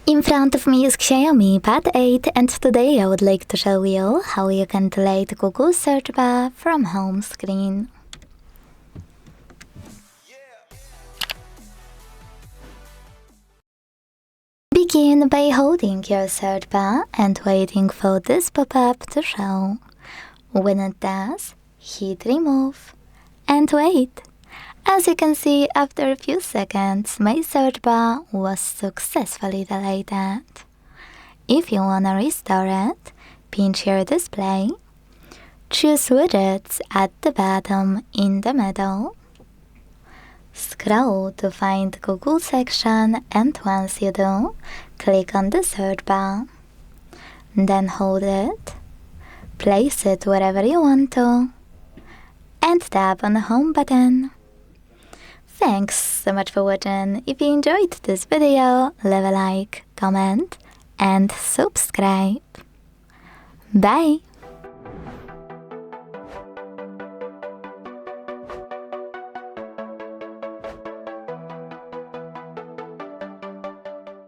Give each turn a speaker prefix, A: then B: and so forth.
A: In front of me is XIAOMI Pad 8, and today I would like to show you how you can delete Google search bar from home screen. Begin by holding your search bar and waiting for this pop-up to show. When it does, hit remove and wait. As you can see, after a few seconds, my search bar was successfully deleted. If you wanna restore it, pinch your display, choose Widgets at the bottom in the middle, scroll to find Google section, and once you do, click on the search bar. Then hold it, place it wherever you want to, and tap on the home button. Thanks so much for watching. If you enjoyed this video, leave a like, comment, and subscribe. Bye!